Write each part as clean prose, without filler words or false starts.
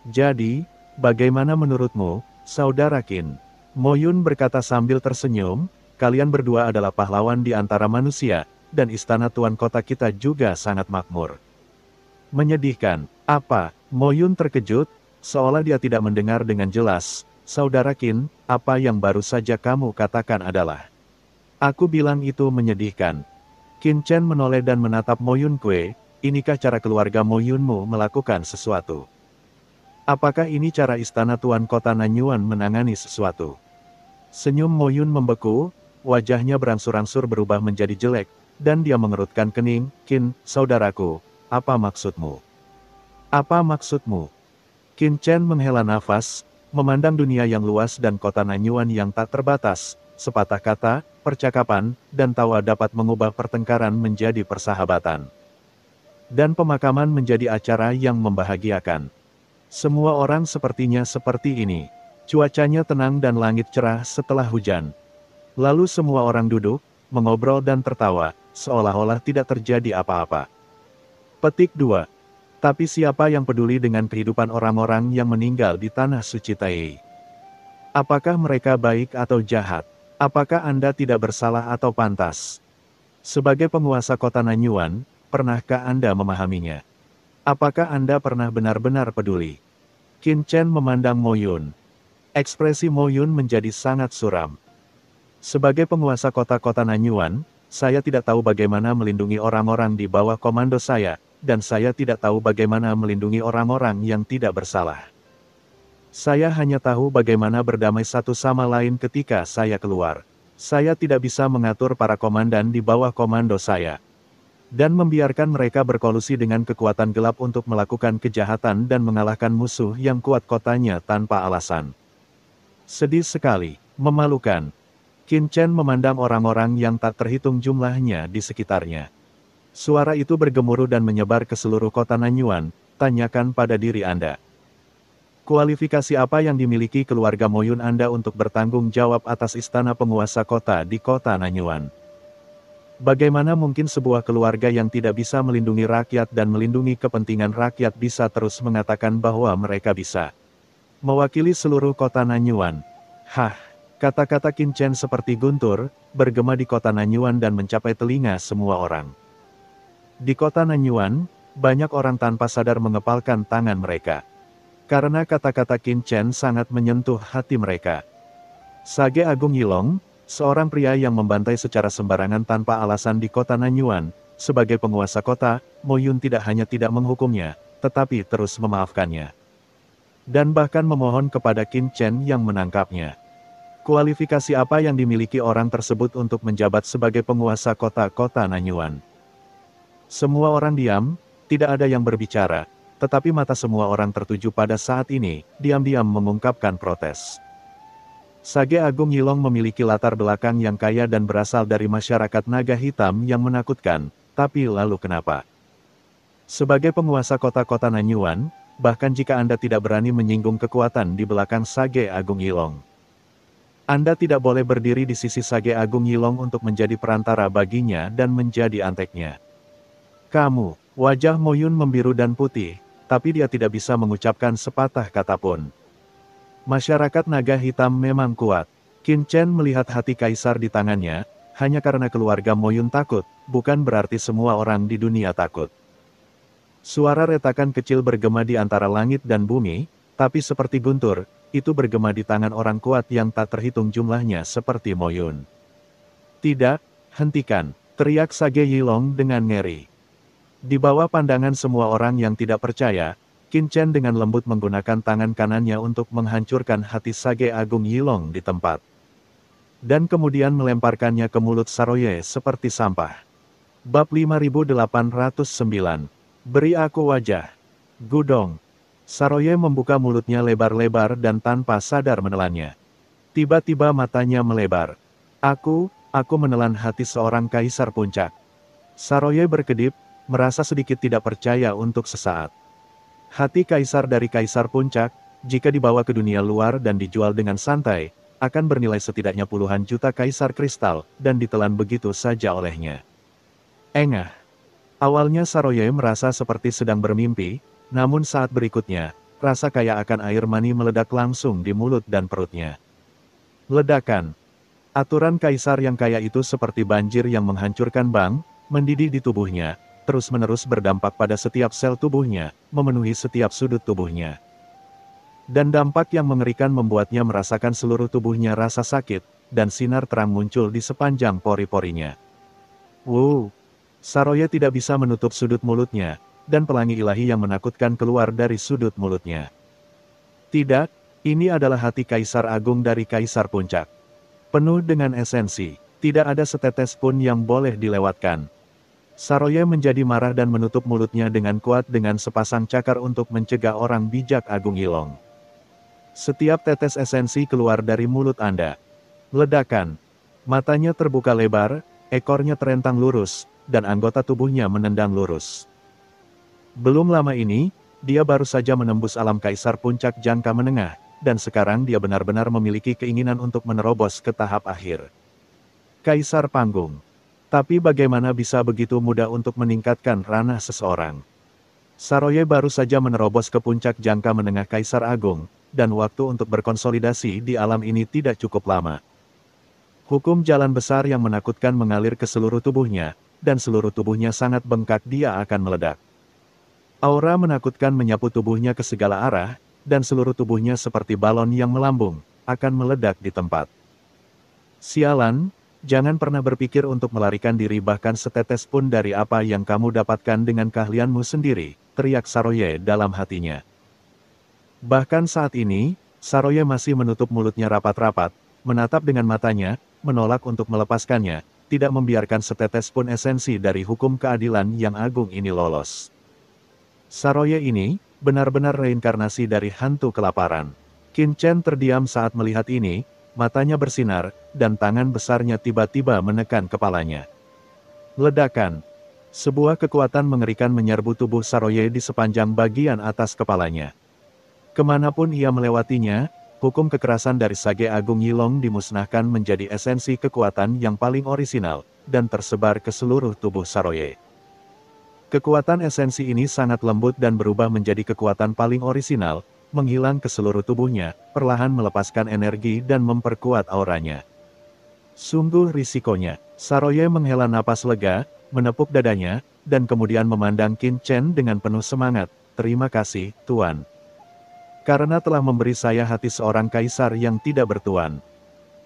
Jadi, bagaimana menurutmu, Saudara Qin? Mo Yun berkata sambil tersenyum, kalian berdua adalah pahlawan di antara manusia, dan istana tuan kota kita juga sangat makmur. Menyedihkan, apa? Mo Yun terkejut, seolah dia tidak mendengar dengan jelas. Saudara Qin, apa yang baru saja kamu katakan adalah... Aku bilang itu menyedihkan. Qin Chen menoleh dan menatap Mo Yun Kue, inikah cara keluarga Mo Yunmu melakukan sesuatu? Apakah ini cara istana tuan kota Nanyuan menangani sesuatu? Senyum Mo Yun membeku, wajahnya berangsur-angsur berubah menjadi jelek, dan dia mengerutkan kening. Qin, saudaraku, apa maksudmu? Apa maksudmu? Qin Chen menghela nafas, memandang dunia yang luas dan kota Nanyuan yang tak terbatas. Sepatah kata, percakapan, dan tawa dapat mengubah pertengkaran menjadi persahabatan. Dan pemakaman menjadi acara yang membahagiakan. Semua orang sepertinya seperti ini. Cuacanya tenang dan langit cerah setelah hujan. Lalu semua orang duduk, mengobrol dan tertawa, seolah-olah tidak terjadi apa-apa. Petik 2. Tapi siapa yang peduli dengan kehidupan orang-orang yang meninggal di tanah suci Taiyai? Apakah mereka baik atau jahat? Apakah Anda tidak bersalah atau pantas? Sebagai penguasa kota Nanyuan, pernahkah Anda memahaminya? Apakah Anda pernah benar-benar peduli? Qin Chen memandang Mo Yun. Ekspresi Mo Yun menjadi sangat suram. Sebagai penguasa kota-kota Nanyuan, saya tidak tahu bagaimana melindungi orang-orang di bawah komando saya, dan saya tidak tahu bagaimana melindungi orang-orang yang tidak bersalah. Saya hanya tahu bagaimana berdamai satu sama lain ketika saya keluar. Saya tidak bisa mengatur para komandan di bawah komando saya. Dan membiarkan mereka berkolusi dengan kekuatan gelap untuk melakukan kejahatan dan mengalahkan musuh yang kuat kotanya tanpa alasan. Sedih sekali, memalukan. Qin Chen memandang orang-orang yang tak terhitung jumlahnya di sekitarnya. Suara itu bergemuruh dan menyebar ke seluruh kota Nanyuan, tanyakan pada diri Anda. Kualifikasi apa yang dimiliki keluarga Mo Yun Anda untuk bertanggung jawab atas istana penguasa kota di kota Nanyuan? Bagaimana mungkin sebuah keluarga yang tidak bisa melindungi rakyat dan melindungi kepentingan rakyat bisa terus mengatakan bahwa mereka bisa mewakili seluruh kota Nanyuan? Hah, kata-kata Qin Chen seperti guntur, bergema di kota Nanyuan dan mencapai telinga semua orang. Di kota Nanyuan, banyak orang tanpa sadar mengepalkan tangan mereka. Karena kata-kata Qin Chen sangat menyentuh hati mereka. Sage Agung Yilong, seorang pria yang membantai secara sembarangan tanpa alasan di kota Nanyuan, sebagai penguasa kota, Mo Yun tidak hanya tidak menghukumnya, tetapi terus memaafkannya. Dan bahkan memohon kepada Qin Chen yang menangkapnya. Kualifikasi apa yang dimiliki orang tersebut untuk menjabat sebagai penguasa kota-kota Nanyuan? Semua orang diam, tidak ada yang berbicara. Tetapi mata semua orang tertuju pada saat ini, diam-diam mengungkapkan protes. Sage Agung Yilong memiliki latar belakang yang kaya dan berasal dari masyarakat naga hitam yang menakutkan, tapi lalu kenapa? Sebagai penguasa kota-kota Nanyuan, bahkan jika Anda tidak berani menyinggung kekuatan di belakang Sage Agung Yilong, Anda tidak boleh berdiri di sisi Sage Agung Yilong untuk menjadi perantara baginya dan menjadi anteknya. Kamu, wajah Mo Yun membiru dan putih, tapi dia tidak bisa mengucapkan sepatah kata pun. Masyarakat naga hitam memang kuat. Qin Chen melihat hati kaisar di tangannya, hanya karena keluarga Mo Yun takut, bukan berarti semua orang di dunia takut. Suara retakan kecil bergema di antara langit dan bumi, tapi seperti guntur, itu bergema di tangan orang kuat yang tak terhitung jumlahnya seperti Mo Yun. Tidak, hentikan, teriak Sage Yilong dengan ngeri. Di bawah pandangan semua orang yang tidak percaya, Qin Chen dengan lembut menggunakan tangan kanannya untuk menghancurkan hati Sage Agung Yilong di tempat. Dan kemudian melemparkannya ke mulut Saroye seperti sampah. Bab 5809. Beri aku wajah. Gudong. Saroye membuka mulutnya lebar-lebar dan tanpa sadar menelannya. Tiba-tiba matanya melebar. Aku menelan hati seorang kaisar puncak. Saroye berkedip, merasa sedikit tidak percaya untuk sesaat. Hati kaisar dari kaisar puncak, jika dibawa ke dunia luar dan dijual dengan santai, akan bernilai setidaknya puluhan juta kaisar kristal, dan ditelan begitu saja olehnya. Engah. Awalnya Saroye merasa seperti sedang bermimpi, namun saat berikutnya, rasa kayak akan air mani meledak langsung di mulut dan perutnya. Ledakan. Aturan kaisar yang kaya itu seperti banjir yang menghancurkan bank, mendidih di tubuhnya, terus-menerus berdampak pada setiap sel tubuhnya, memenuhi setiap sudut tubuhnya. Dan dampak yang mengerikan membuatnya merasakan seluruh tubuhnya rasa sakit, dan sinar terang muncul di sepanjang pori-porinya. Wow! Saroye tidak bisa menutup sudut mulutnya, dan pelangi ilahi yang menakutkan keluar dari sudut mulutnya. Tidak, ini adalah hati Kaisar Agung dari Kaisar Puncak. Penuh dengan esensi, tidak ada setetes pun yang boleh dilewatkan. Saroye menjadi marah dan menutup mulutnya dengan kuat dengan sepasang cakar untuk mencegah orang bijak Agung Yilong. Setiap tetes esensi keluar dari mulut Anda. Ledakan. Matanya terbuka lebar, ekornya terentang lurus, dan anggota tubuhnya menendang lurus. Belum lama ini, dia baru saja menembus alam Kaisar Puncak jangka menengah, dan sekarang dia benar-benar memiliki keinginan untuk menerobos ke tahap akhir. Kaisar Panggung. Tapi bagaimana bisa begitu mudah untuk meningkatkan ranah seseorang? Saroye baru saja menerobos ke puncak jangka menengah Kaisar Agung, dan waktu untuk berkonsolidasi di alam ini tidak cukup lama. Hukum jalan besar yang menakutkan mengalir ke seluruh tubuhnya, dan seluruh tubuhnya sangat bengkak, dia akan meledak. Aura menakutkan menyapu tubuhnya ke segala arah, dan seluruh tubuhnya seperti balon yang melambung, akan meledak di tempat. Sialan, jangan pernah berpikir untuk melarikan diri bahkan setetes pun dari apa yang kamu dapatkan dengan keahlianmu sendiri, teriak Saroye dalam hatinya. Bahkan saat ini, Saroye masih menutup mulutnya rapat-rapat, menatap dengan matanya, menolak untuk melepaskannya, tidak membiarkan setetes pun esensi dari hukum keadilan yang agung ini lolos. Saroye ini, benar-benar reinkarnasi dari hantu kelaparan. Qin Chen terdiam saat melihat ini, matanya bersinar, dan tangan besarnya tiba-tiba menekan kepalanya. Ledakan. Sebuah kekuatan mengerikan menyerbu tubuh Saroye di sepanjang bagian atas kepalanya. Kemanapun ia melewatinya, hukum kekerasan dari Sage Agung Yilong dimusnahkan menjadi esensi kekuatan yang paling orisinal, dan tersebar ke seluruh tubuh Saroye. Kekuatan esensi ini sangat lembut dan berubah menjadi kekuatan paling orisinal, menghilang ke seluruh tubuhnya, perlahan melepaskan energi dan memperkuat auranya. Sungguh risikonya. Saroye menghela napas lega, menepuk dadanya, dan kemudian memandang Qin Chen dengan penuh semangat. Terima kasih, Tuan. Karena telah memberi saya hati seorang kaisar yang tidak bertuan.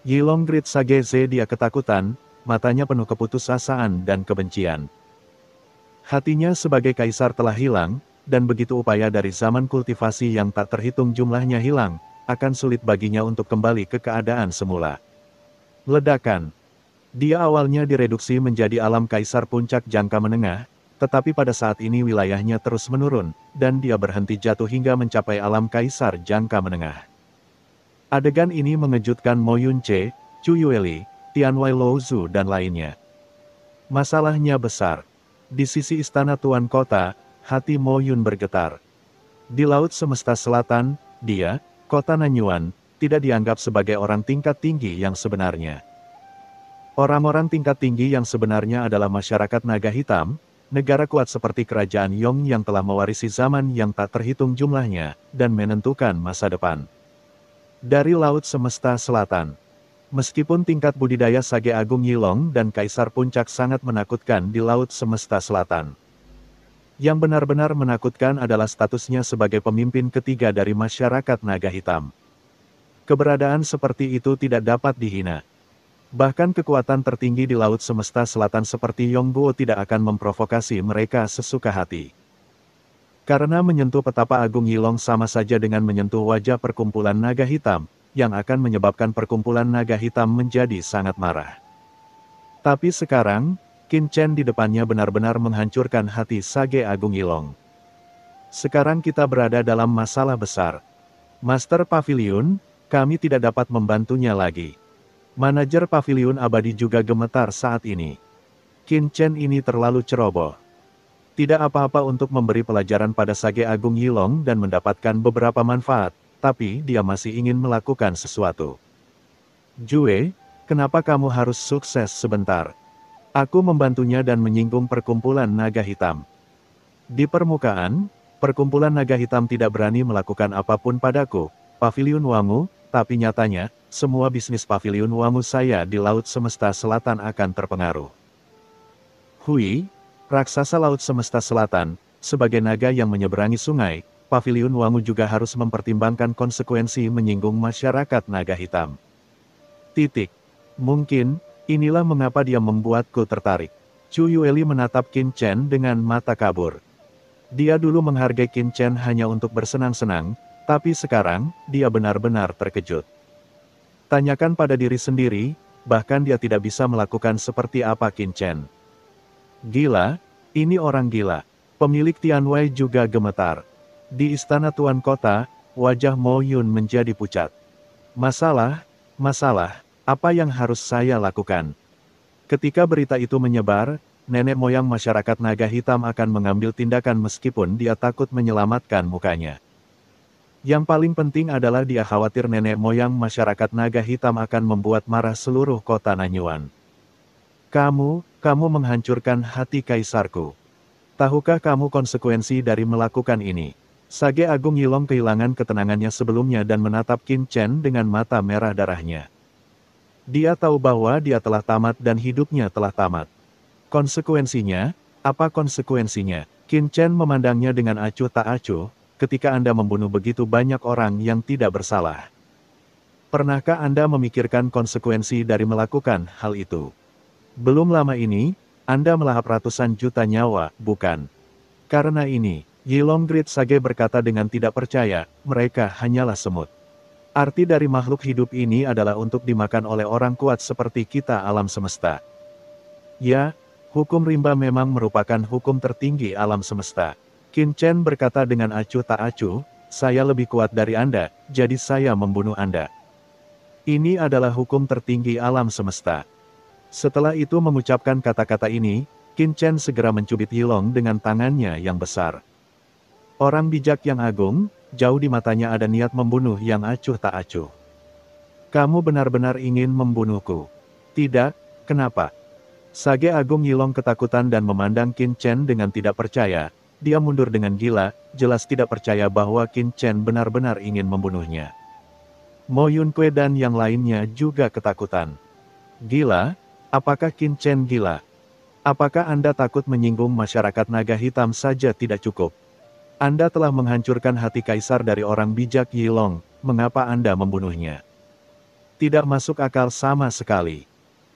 Yilong Great Sage Ze, dia ketakutan, matanya penuh keputusasaan dan kebencian. Hatinya sebagai kaisar telah hilang, dan begitu upaya dari zaman kultivasi yang tak terhitung jumlahnya hilang, akan sulit baginya untuk kembali ke keadaan semula. Ledakan. Dia awalnya direduksi menjadi alam Kaisar Puncak jangka menengah, tetapi pada saat ini wilayahnya terus menurun, dan dia berhenti jatuh hingga mencapai alam Kaisar jangka menengah. Adegan ini mengejutkan Mo Yun-che, Chu Yueli, Tian Wai Louzu dan lainnya. Masalahnya besar. Di sisi istana Tuan Kota, hati Mo Yun bergetar. Di Laut Semesta Selatan, dia, Kota Nanyuan, tidak dianggap sebagai orang tingkat tinggi yang sebenarnya. Orang-orang tingkat tinggi yang sebenarnya adalah masyarakat naga hitam, negara kuat seperti kerajaan Yong yang telah mewarisi zaman yang tak terhitung jumlahnya, dan menentukan masa depan. Dari Laut Semesta Selatan. Meskipun tingkat budidaya Sage Agung Yilong dan Kaisar Puncak sangat menakutkan di Laut Semesta Selatan. Yang benar-benar menakutkan adalah statusnya sebagai pemimpin ketiga dari masyarakat naga hitam. Keberadaan seperti itu tidak dapat dihina. Bahkan kekuatan tertinggi di Laut Semesta Selatan seperti Yongguo tidak akan memprovokasi mereka sesuka hati. Karena menyentuh petapa Agung Yilong sama saja dengan menyentuh wajah perkumpulan naga hitam, yang akan menyebabkan perkumpulan naga hitam menjadi sangat marah. Tapi sekarang, Qin Chen di depannya benar-benar menghancurkan hati Sage Agung Yilong. Sekarang kita berada dalam masalah besar. Master Pavilion, kami tidak dapat membantunya lagi. Manajer Pavilion Abadi juga gemetar saat ini. Qin Chen ini terlalu ceroboh. Tidak apa-apa untuk memberi pelajaran pada Sage Agung Yilong dan mendapatkan beberapa manfaat, tapi dia masih ingin melakukan sesuatu. Jue, kenapa kamu harus sukses sebentar? Aku membantunya dan menyinggung perkumpulan naga hitam. Di permukaan, Perkumpulan naga hitam tidak berani melakukan apapun padaku, Paviliun Wangu, tapi nyatanya, semua bisnis Paviliun Wangu saya di Laut Semesta Selatan akan terpengaruh. Hui, raksasa Laut Semesta Selatan, sebagai naga yang menyeberangi sungai, Paviliun Wangu juga harus mempertimbangkan konsekuensi menyinggung masyarakat naga hitam. Mungkin, inilah mengapa dia membuatku tertarik. Chu Yueli menatap Qin Chen dengan mata kabur. Dia dulu menghargai Qin Chen hanya untuk bersenang-senang, tapi sekarang, dia benar-benar terkejut. Tanyakan pada diri sendiri, bahkan dia tidak bisa melakukan seperti apa Qin Chen. Gila, ini orang gila. Pemilik Tianwei juga gemetar. Di istana Tuan Kota, wajah Mo Yun menjadi pucat. Masalah, apa yang harus saya lakukan? Ketika berita itu menyebar, nenek moyang masyarakat naga hitam akan mengambil tindakan meskipun dia takut menyelamatkan mukanya. Yang paling penting adalah dia khawatir nenek moyang masyarakat naga hitam akan membuat marah seluruh kota Nanyuan. Kamu menghancurkan hati kaisarku. Tahukah kamu konsekuensi dari melakukan ini? Sage Agung Yilong kehilangan ketenangannya sebelumnya dan menatap Qin Chen dengan mata merah darahnya. Dia tahu bahwa dia telah tamat dan hidupnya telah tamat. Konsekuensinya, apa konsekuensinya? Qin Chen memandangnya dengan acuh tak acuh, ketika Anda membunuh begitu banyak orang yang tidak bersalah. Pernahkah Anda memikirkan konsekuensi dari melakukan hal itu? Belum lama ini, Anda melahap ratusan juta nyawa, bukan? Karena ini, Yilong Grid Sage berkata dengan tidak percaya, mereka hanyalah semut. Arti dari makhluk hidup ini adalah untuk dimakan oleh orang kuat seperti kita alam semesta. Ya, hukum rimba memang merupakan hukum tertinggi alam semesta. Qin Chen berkata dengan acuh tak acuh, saya lebih kuat dari Anda, jadi saya membunuh Anda. Ini adalah hukum tertinggi alam semesta. Setelah itu mengucapkan kata-kata ini, Qin Chen segera mencubit Yilong dengan tangannya yang besar. Orang bijak yang agung, jauh di matanya ada niat membunuh yang acuh tak acuh. Kamu benar-benar ingin membunuhku. Tidak, kenapa? Sage Agung Yilong ketakutan dan memandang Qin Chen dengan tidak percaya. Dia mundur dengan gila, jelas tidak percaya bahwa Qin Chen benar-benar ingin membunuhnya. Mo Yunkue dan yang lainnya juga ketakutan. Gila? Apakah Qin Chen gila? Apakah Anda takut menyinggung masyarakat naga hitam saja tidak cukup? Anda telah menghancurkan hati kaisar dari orang bijak Yilong, mengapa Anda membunuhnya? Tidak masuk akal sama sekali.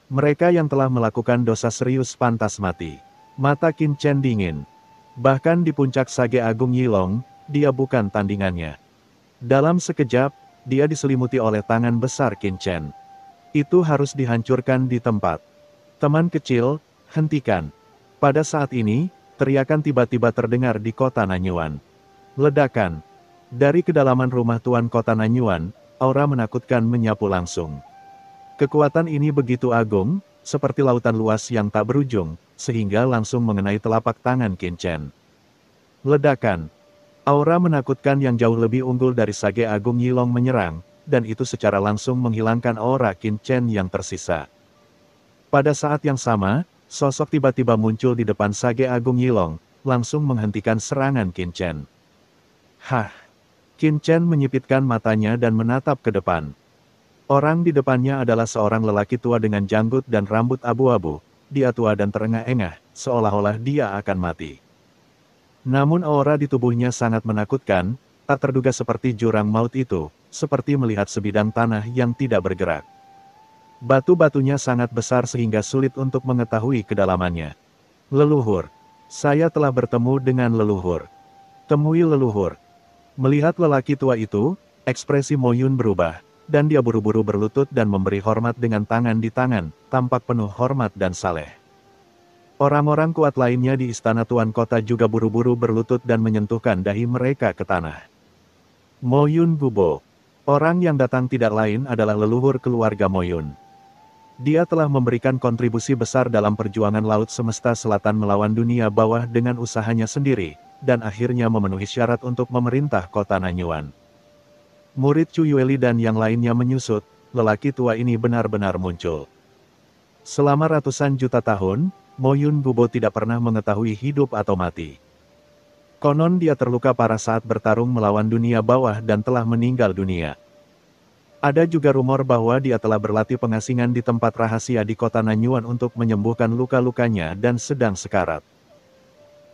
Mereka yang telah melakukan dosa serius pantas mati. Mata Qin Chen dingin. Bahkan di puncak Sage Agung Yilong, dia bukan tandingannya. Dalam sekejap, dia diselimuti oleh tangan besar Qin Chen. Itu harus dihancurkan di tempat. Teman kecil, hentikan. Pada saat ini, teriakan tiba-tiba terdengar di kota Nanyuan. Ledakan. Dari kedalaman rumah Tuan Kota Nanyuan, aura menakutkan menyapu langsung. Kekuatan ini begitu agung, seperti lautan luas yang tak berujung, sehingga langsung mengenai telapak tangan Qin Chen. Ledakan. Aura menakutkan yang jauh lebih unggul dari Sage Agung Yilong menyerang, dan itu secara langsung menghilangkan aura Qin Chen yang tersisa. Pada saat yang sama, sosok tiba-tiba muncul di depan Sage Agung Yilong, langsung menghentikan serangan Qin Chen. Hah! Qin Chen menyipitkan matanya dan menatap ke depan. Orang di depannya adalah seorang lelaki tua dengan janggut dan rambut abu-abu. Dia tua dan terengah-engah, seolah-olah dia akan mati. Namun aura di tubuhnya sangat menakutkan, tak terduga seperti jurang maut itu, seperti melihat sebidang tanah yang tidak bergerak. Batu-batunya sangat besar sehingga sulit untuk mengetahui kedalamannya. Leluhur. Saya telah bertemu dengan leluhur. Temui leluhur. Melihat lelaki tua itu, ekspresi Mo Yun berubah, dan dia buru-buru berlutut dan memberi hormat dengan tangan di tangan, tampak penuh hormat dan saleh. Orang-orang kuat lainnya di istana Tuan Kota juga buru-buru berlutut dan menyentuhkan dahi mereka ke tanah. Mo Yun Gubo. Orang yang datang tidak lain adalah leluhur keluarga Mo Yun. Dia telah memberikan kontribusi besar dalam perjuangan Laut Semesta Selatan melawan dunia bawah dengan usahanya sendiri, dan akhirnya memenuhi syarat untuk memerintah kota Nanyuan. Murid Chu Yueli dan yang lainnya menyusut, lelaki tua ini benar-benar muncul. Selama ratusan juta tahun, Mo Yun Gubo tidak pernah mengetahui hidup atau mati. Konon dia terluka parah saat bertarung melawan dunia bawah dan telah meninggal dunia. Ada juga rumor bahwa dia telah berlatih pengasingan di tempat rahasia di kota Nanyuan untuk menyembuhkan luka-lukanya dan sedang sekarat.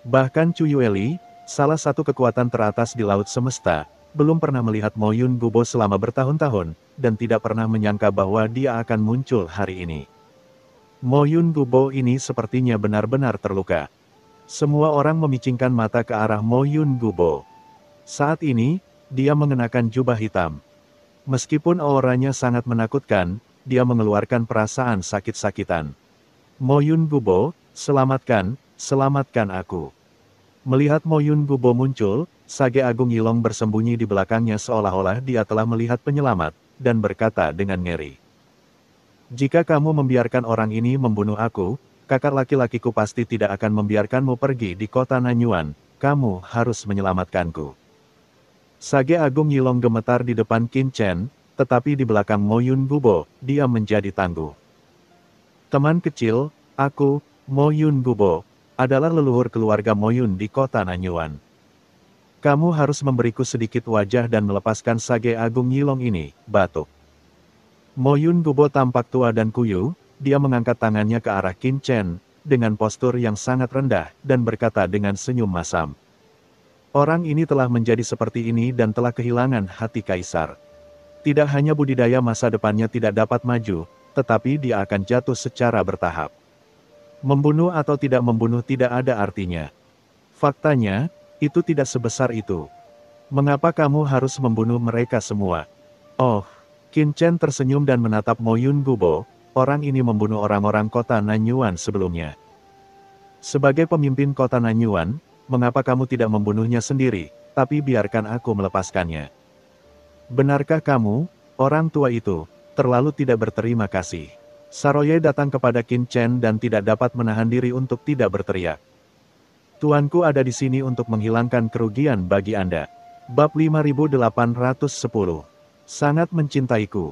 Bahkan Chu Yueli, salah satu kekuatan teratas di Laut Semesta, belum pernah melihat Mo Yun Gubo selama bertahun-tahun, dan tidak pernah menyangka bahwa dia akan muncul hari ini. Mo Yun Gubo ini sepertinya benar-benar terluka. Semua orang memicingkan mata ke arah Mo Yun Gubo. Saat ini, dia mengenakan jubah hitam. Meskipun auranya sangat menakutkan, dia mengeluarkan perasaan sakit-sakitan. Mo Yun Gubo, selamatkan aku. Melihat Mo Yun Gubo muncul, Sage Agung Yilong bersembunyi di belakangnya seolah-olah dia telah melihat penyelamat, dan berkata dengan ngeri. Jika kamu membiarkan orang ini membunuh aku, kakak laki-lakiku pasti tidak akan membiarkanmu pergi di kota Nanyuan, kamu harus menyelamatkanku. Sage Agung Yilong gemetar di depan Qin Chen, tetapi di belakang Mo Yun Gubo, dia menjadi tangguh. Teman kecil, aku, Mo Yun Gubo, adalah leluhur keluarga Mo Yun di kota Nanyuan. Kamu harus memberiku sedikit wajah dan melepaskan Sage Agung Yilong ini, batuk. Mo Yun Gubo tampak tua dan kuyu, dia mengangkat tangannya ke arah Qin Chen, dengan postur yang sangat rendah, dan berkata dengan senyum masam. Orang ini telah menjadi seperti ini dan telah kehilangan hati kaisar. Tidak hanya budidaya masa depannya tidak dapat maju, tetapi dia akan jatuh secara bertahap. Membunuh atau tidak membunuh tidak ada artinya. Faktanya, itu tidak sebesar itu. Mengapa kamu harus membunuh mereka semua? Oh, Qin Chen tersenyum dan menatap Mo Yun Gubo, orang ini membunuh orang-orang kota Nanyuan sebelumnya. Sebagai pemimpin kota Nanyuan, mengapa kamu tidak membunuhnya sendiri, tapi biarkan aku melepaskannya? Benarkah kamu, orang tua itu, terlalu tidak berterima kasih? Saroye datang kepada Qin Chen dan tidak dapat menahan diri untuk tidak berteriak. Tuanku ada di sini untuk menghilangkan kerugian bagi Anda. Bab 5810. Sangat mencintaiku.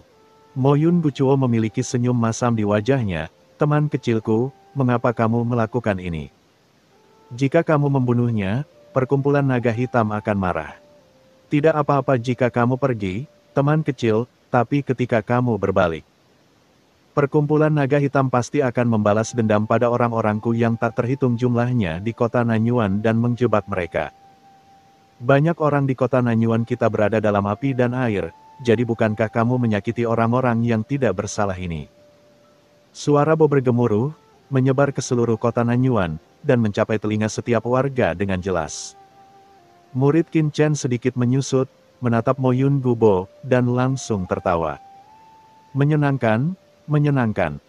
Mo Yun Guchuo memiliki senyum masam di wajahnya. Teman kecilku, mengapa kamu melakukan ini? Jika kamu membunuhnya, perkumpulan naga hitam akan marah. Tidak apa-apa jika kamu pergi, teman kecil, tapi ketika kamu berbalik. Perkumpulan naga hitam pasti akan membalas dendam pada orang-orangku yang tak terhitung jumlahnya di kota Nanyuan dan menjebak mereka. Banyak orang di kota Nanyuan kita berada dalam api dan air, jadi bukankah kamu menyakiti orang-orang yang tidak bersalah ini? Suara Bo bergemuruh, menyebar ke seluruh kota Nanyuan, dan mencapai telinga setiap warga dengan jelas. Murid Qin Chen sedikit menyusut, menatap Mo Yun Gubo, dan langsung tertawa. Menyenangkan, menyenangkan.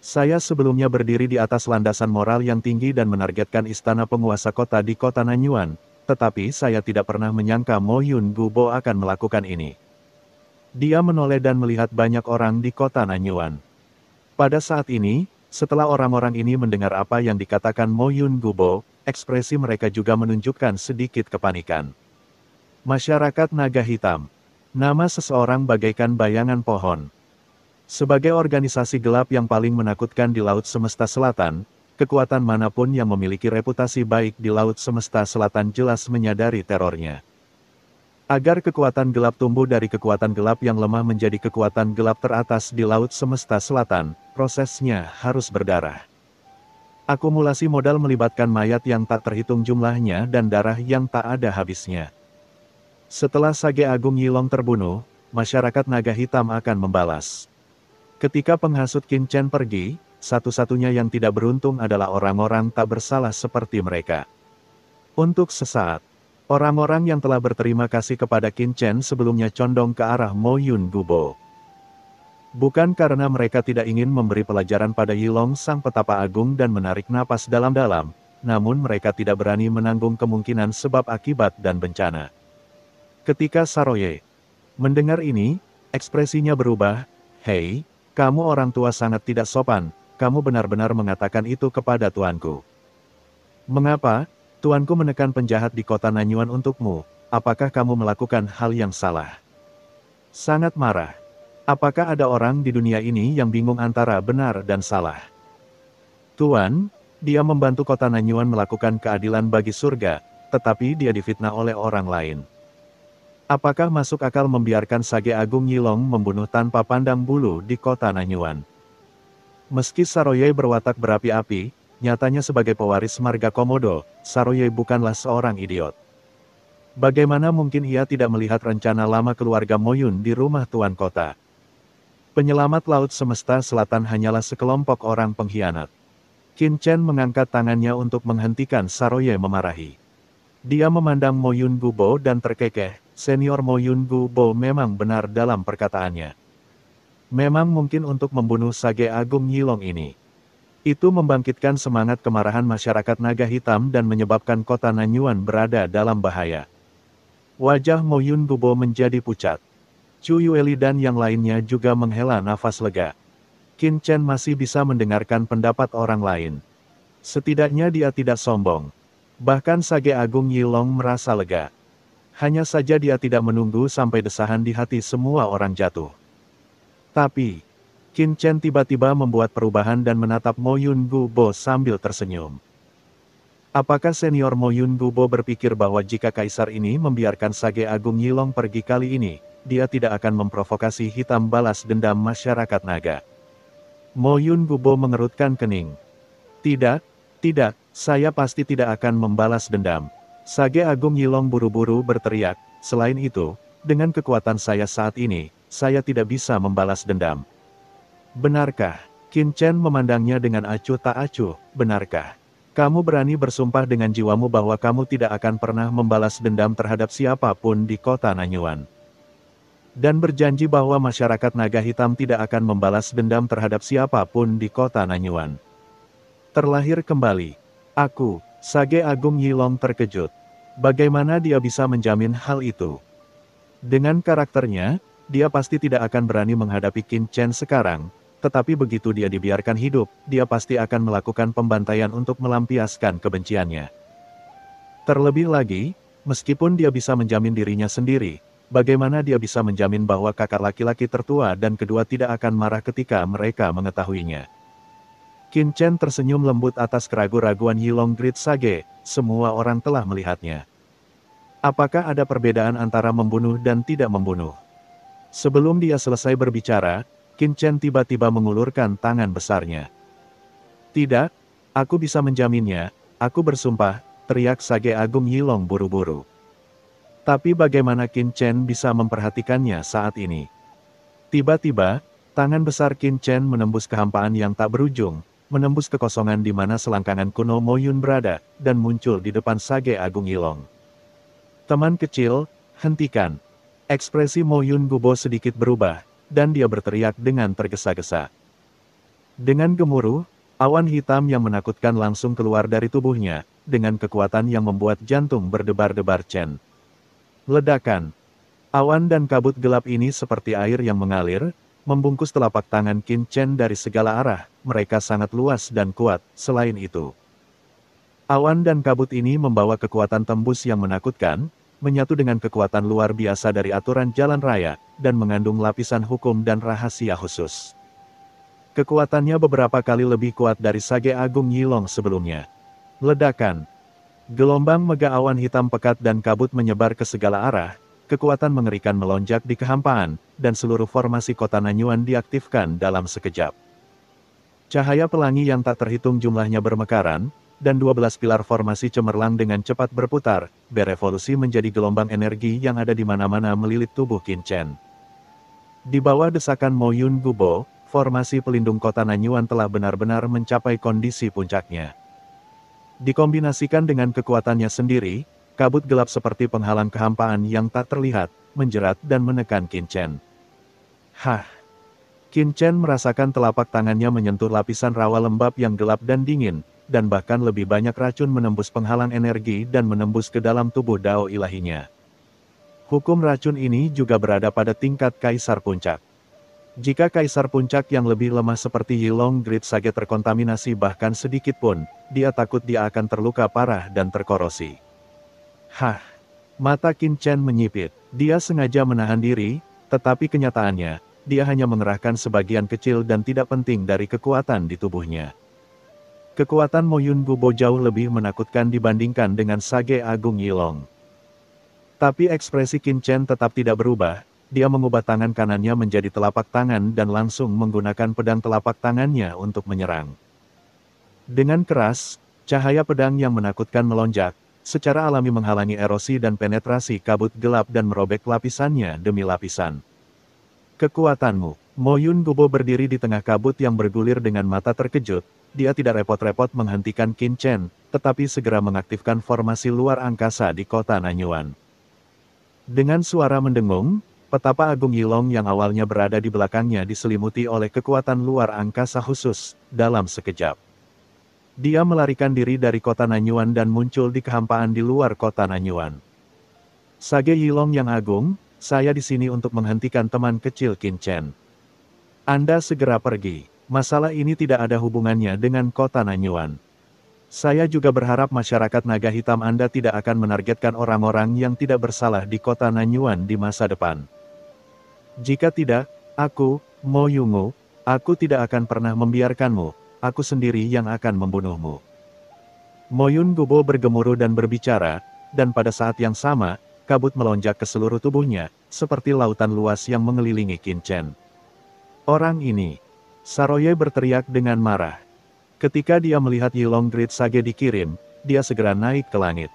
Saya sebelumnya berdiri di atas landasan moral yang tinggi dan menargetkan istana penguasa kota di kota Nanyuan, tetapi saya tidak pernah menyangka Mo Yun Gubo akan melakukan ini. Dia menoleh dan melihat banyak orang di kota Nanyuan. Pada saat ini, setelah orang-orang ini mendengar apa yang dikatakan Mo Yun Gubo, ekspresi mereka juga menunjukkan sedikit kepanikan. Masyarakat Naga Hitam. Nama seseorang bagaikan bayangan pohon. Sebagai organisasi gelap yang paling menakutkan di Laut Semesta Selatan, kekuatan manapun yang memiliki reputasi baik di Laut Semesta Selatan jelas menyadari terornya. Agar kekuatan gelap tumbuh dari kekuatan gelap yang lemah menjadi kekuatan gelap teratas di Laut Semesta Selatan, prosesnya harus berdarah. Akumulasi modal melibatkan mayat yang tak terhitung jumlahnya dan darah yang tak ada habisnya. Setelah Sage Agung Yilong terbunuh, masyarakat Naga Hitam akan membalas. Ketika penghasut Qin Chen pergi, satu-satunya yang tidak beruntung adalah orang-orang tak bersalah seperti mereka. Untuk sesaat, orang-orang yang telah berterima kasih kepada Qin Chen sebelumnya condong ke arah Mo Yun Gubo. Bukan karena mereka tidak ingin memberi pelajaran pada Yilong Sang Petapa Agung dan menarik napas dalam-dalam, namun mereka tidak berani menanggung kemungkinan sebab akibat dan bencana. Ketika Saroye mendengar ini, ekspresinya berubah. Hei, kamu orang tua sangat tidak sopan, kamu benar-benar mengatakan itu kepada tuanku. Mengapa? Tuanku menekan penjahat di kota Nanyuan untukmu, apakah kamu melakukan hal yang salah? Sangat marah. Apakah ada orang di dunia ini yang bingung antara benar dan salah? Tuan, dia membantu kota Nanyuan melakukan keadilan bagi surga, tetapi dia difitnah oleh orang lain. Apakah masuk akal membiarkan Sage Agung Yilong membunuh tanpa pandang bulu di kota Nanyuan? Meski Saroye berwatak berapi-api, nyatanya sebagai pewaris marga Komodo, Saroye bukanlah seorang idiot. Bagaimana mungkin ia tidak melihat rencana lama keluarga Moyun di rumah tuan kota? Penyelamat Laut Semesta Selatan hanyalah sekelompok orang pengkhianat. Qin Chen mengangkat tangannya untuk menghentikan Saroye memarahi. Dia memandang Moyun Gubo dan terkekeh, senior Moyun Gubo memang benar dalam perkataannya. Memang mungkin untuk membunuh Sage Agung Yilong ini. Itu membangkitkan semangat kemarahan masyarakat naga hitam dan menyebabkan kota Nanyuan berada dalam bahaya. Wajah Moyun Gubo menjadi pucat. Chu Yueli dan yang lainnya juga menghela nafas lega. Qin Chen masih bisa mendengarkan pendapat orang lain. Setidaknya dia tidak sombong. Bahkan Sage Agung Yilong merasa lega. Hanya saja dia tidak menunggu sampai desahan di hati semua orang jatuh. Tapi, Qin Chen tiba-tiba membuat perubahan dan menatap Moyun Gubo sambil tersenyum. Apakah senior Moyun Gubo berpikir bahwa jika kaisar ini membiarkan Sage Agung Yilong pergi kali ini, dia tidak akan memprovokasi hitam balas dendam masyarakat naga? Moyun Gubo mengerutkan kening. Tidak, saya pasti tidak akan membalas dendam. Sage Agung Yilong buru-buru berteriak, selain itu, dengan kekuatan saya saat ini, saya tidak bisa membalas dendam. Benarkah? Qin Chen memandangnya dengan acuh tak acuh, benarkah? Kamu berani bersumpah dengan jiwamu bahwa kamu tidak akan pernah membalas dendam terhadap siapapun di kota Nanyuan. Dan berjanji bahwa masyarakat naga hitam tidak akan membalas dendam terhadap siapapun di kota Nanyuan. Terlahir kembali. Aku, Sage Agung Yilong terkejut. Bagaimana dia bisa menjamin hal itu? Dengan karakternya, dia pasti tidak akan berani menghadapi Qin Chen sekarang, tetapi begitu dia dibiarkan hidup, dia pasti akan melakukan pembantaian untuk melampiaskan kebenciannya. Terlebih lagi, meskipun dia bisa menjamin dirinya sendiri, bagaimana dia bisa menjamin bahwa kakak laki-laki tertua dan kedua tidak akan marah ketika mereka mengetahuinya? Qin Chen tersenyum lembut atas keraguan-raguan Yilong Great Sage, semua orang telah melihatnya. Apakah ada perbedaan antara membunuh dan tidak membunuh? Sebelum dia selesai berbicara, Qin Chen tiba-tiba mengulurkan tangan besarnya. Tidak, aku bisa menjaminnya, aku bersumpah, teriak Sage Agung Yilong buru-buru. Tapi bagaimana Qin Chen bisa memperhatikannya saat ini? Tiba-tiba, tangan besar Qin Chen menembus kehampaan yang tak berujung, menembus kekosongan di mana selangkangan kuno Moyun berada, dan muncul di depan Sage Agung Yilong. Teman kecil, hentikan. Ekspresi Moyun Gubo sedikit berubah, dan dia berteriak dengan tergesa-gesa. Dengan gemuruh, awan hitam yang menakutkan langsung keluar dari tubuhnya, dengan kekuatan yang membuat jantung berdebar-debar Chen. Ledakan. Awan dan kabut gelap ini seperti air yang mengalir, membungkus telapak tangan Qin Chen dari segala arah, mereka sangat luas dan kuat, selain itu. Awan dan kabut ini membawa kekuatan tembus yang menakutkan, menyatu dengan kekuatan luar biasa dari aturan jalan raya, dan mengandung lapisan hukum dan rahasia khusus. Kekuatannya beberapa kali lebih kuat dari Sage Agung Yilong sebelumnya. Ledakan. Gelombang mega awan hitam pekat dan kabut menyebar ke segala arah, kekuatan mengerikan melonjak di kehampaan, dan seluruh formasi kota Nanyuan diaktifkan dalam sekejap. Cahaya pelangi yang tak terhitung jumlahnya bermekaran, dan 12 pilar formasi cemerlang dengan cepat berputar, berevolusi menjadi gelombang energi yang ada di mana-mana melilit tubuh Qin Chen. Di bawah desakan Moyun Gubo, formasi pelindung kota Nanyuan telah benar-benar mencapai kondisi puncaknya. Dikombinasikan dengan kekuatannya sendiri, kabut gelap seperti penghalang kehampaan yang tak terlihat, menjerat dan menekan Qin Chen. Hah! Qin Chen merasakan telapak tangannya menyentuh lapisan rawa lembab yang gelap dan dingin, dan bahkan lebih banyak racun menembus penghalang energi dan menembus ke dalam tubuh Dao ilahinya. Hukum racun ini juga berada pada tingkat Kaisar Puncak. Jika Kaisar Puncak yang lebih lemah seperti Yilong Great Sage terkontaminasi bahkan sedikit pun, dia takut dia akan terluka parah dan terkorosi. Hah! Mata Qin Chen menyipit. Dia sengaja menahan diri, tetapi kenyataannya, dia hanya mengerahkan sebagian kecil dan tidak penting dari kekuatan di tubuhnya. Kekuatan Mo Yun Gubo jauh lebih menakutkan dibandingkan dengan Sage Agung Yilong. Tapi ekspresi Qin Chen tetap tidak berubah, dia mengubah tangan kanannya menjadi telapak tangan dan langsung menggunakan pedang telapak tangannya untuk menyerang. Dengan keras, cahaya pedang yang menakutkan melonjak, secara alami menghalangi erosi dan penetrasi kabut gelap dan merobek lapisannya demi lapisan. Kekuatanmu. Mo Yun Gubo berdiri di tengah kabut yang bergulir dengan mata terkejut, dia tidak repot-repot menghentikan Qin Chen, tetapi segera mengaktifkan formasi luar angkasa di kota Nanyuan. Dengan suara mendengung, petapa Agung Yilong yang awalnya berada di belakangnya diselimuti oleh kekuatan luar angkasa khusus, dalam sekejap. Dia melarikan diri dari kota Nanyuan dan muncul di kehampaan di luar kota Nanyuan. Sage Yilong yang agung, saya di sini untuk menghentikan teman kecil Qin Chen. Anda segera pergi. Masalah ini tidak ada hubungannya dengan kota Nanyuan. Saya juga berharap masyarakat naga hitam Anda tidak akan menargetkan orang-orang yang tidak bersalah di kota Nanyuan di masa depan. Jika tidak, aku, Mo Yungu, aku tidak akan pernah membiarkanmu, aku sendiri yang akan membunuhmu. Mo Yun Gubo bergemuruh dan berbicara, dan pada saat yang sama, kabut melonjak ke seluruh tubuhnya, seperti lautan luas yang mengelilingi Qin Chen. Orang ini. Saroye berteriak dengan marah. Ketika dia melihat Yilong Great Sage dikirim, dia segera naik ke langit.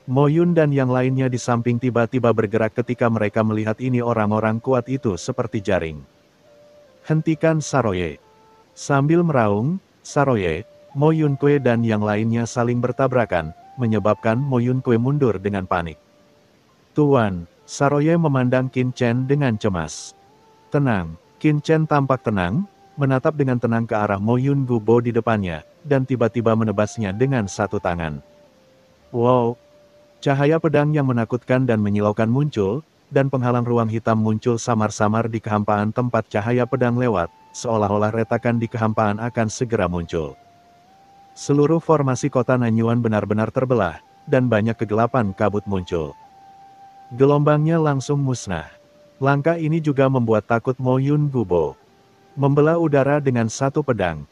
Mo Yun dan yang lainnya di samping tiba-tiba bergerak ketika mereka melihat ini orang-orang kuat itu seperti jaring. Hentikan Saroye. Sambil meraung, Saroye, Mo Yun Kue dan yang lainnya saling bertabrakan, menyebabkan Mo Yun Kue mundur dengan panik. Tuan, Saroye memandang Qin Chen dengan cemas. Tenang. Qin Chen tampak tenang, menatap dengan tenang ke arah Mo Yun Gubo di depannya, dan tiba-tiba menebasnya dengan satu tangan. Wow! Cahaya pedang yang menakutkan dan menyilaukan muncul, dan penghalang ruang hitam muncul samar-samar di kehampaan tempat cahaya pedang lewat, seolah-olah retakan di kehampaan akan segera muncul. Seluruh formasi kota Nanyuan benar-benar terbelah, dan banyak kegelapan kabut muncul. Gelombangnya langsung musnah. Langkah ini juga membuat takut Mo Yun Gubo. Membelah udara dengan satu pedang.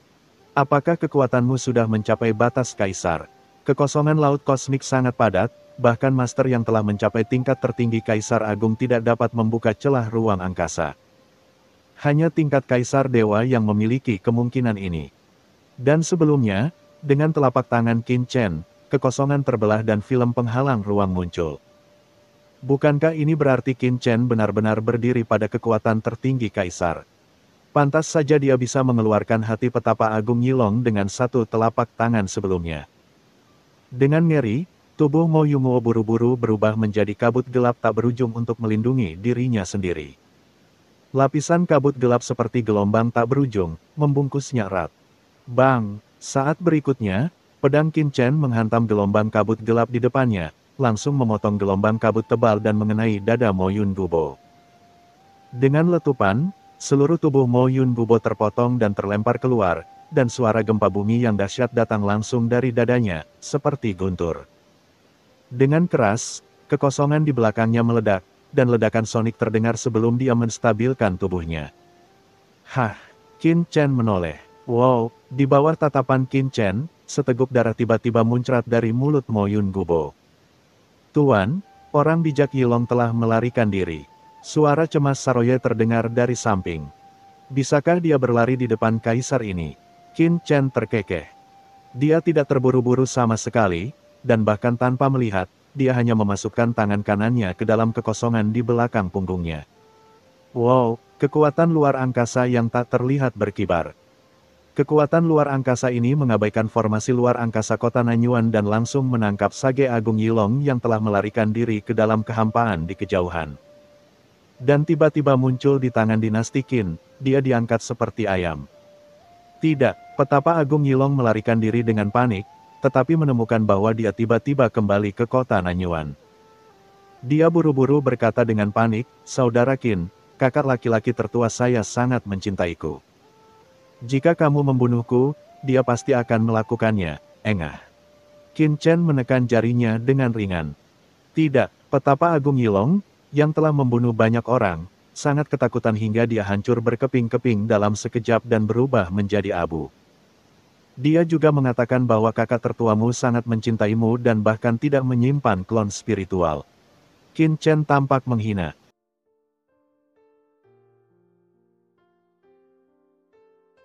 Apakah kekuatanmu sudah mencapai batas kaisar? Kekosongan laut kosmik sangat padat, bahkan master yang telah mencapai tingkat tertinggi kaisar agung tidak dapat membuka celah ruang angkasa. Hanya tingkat kaisar dewa yang memiliki kemungkinan ini. Dan sebelumnya, dengan telapak tangan Qin Chen, kekosongan terbelah dan film penghalang ruang muncul. Bukankah ini berarti Qin Chen benar-benar berdiri pada kekuatan tertinggi kaisar? Pantas saja dia bisa mengeluarkan hati petapa Agung Yilong dengan satu telapak tangan sebelumnya. Dengan ngeri, tubuh Mo Yungu buru-buru berubah menjadi kabut gelap tak berujung untuk melindungi dirinya sendiri. Lapisan kabut gelap seperti gelombang tak berujung, membungkusnya erat. Bang! Saat berikutnya, pedang Qin Chen menghantam gelombang kabut gelap di depannya, langsung memotong gelombang kabut tebal dan mengenai dada Mo Yun Gubo. Dengan letupan, seluruh tubuh Mo Yun Gubo terpotong dan terlempar keluar, dan suara gempa bumi yang dahsyat datang langsung dari dadanya, seperti guntur. Dengan keras, kekosongan di belakangnya meledak, dan ledakan sonik terdengar sebelum dia menstabilkan tubuhnya. Hah! Qin Chen menoleh. Wow! Di bawah tatapan Qin Chen, seteguk darah tiba-tiba muncrat dari mulut Mo Yun Gubo. Tuan, orang bijak Yilong telah melarikan diri. Suara cemas Saroye terdengar dari samping. Bisakah dia berlari di depan kaisar ini? Qin Chen terkekeh. Dia tidak terburu-buru sama sekali, dan bahkan tanpa melihat, dia hanya memasukkan tangan kanannya ke dalam kekosongan di belakang punggungnya. Wow, kekuatan luar angkasa yang tak terlihat berkibar. Kekuatan luar angkasa ini mengabaikan formasi luar angkasa kota Nanyuan dan langsung menangkap Sage Agung Yilong yang telah melarikan diri ke dalam kehampaan di kejauhan. Dan tiba-tiba muncul di tangan dinasti Qin, dia diangkat seperti ayam. Tidak, petapa Agung Yilong melarikan diri dengan panik, tetapi menemukan bahwa dia tiba-tiba kembali ke kota Nanyuan. Dia buru-buru berkata dengan panik, Saudara Qin, kakak laki-laki tertua saya sangat mencintaiku. Jika kamu membunuhku, dia pasti akan melakukannya, engah. Qin Chen menekan jarinya dengan ringan. Tidak, petapa Agung Yilong, yang telah membunuh banyak orang, sangat ketakutan hingga dia hancur berkeping-keping dalam sekejap dan berubah menjadi abu. Dia juga mengatakan bahwa kakak tertuamu sangat mencintaimu dan bahkan tidak menyimpan klon spiritual. Qin Chen tampak menghina.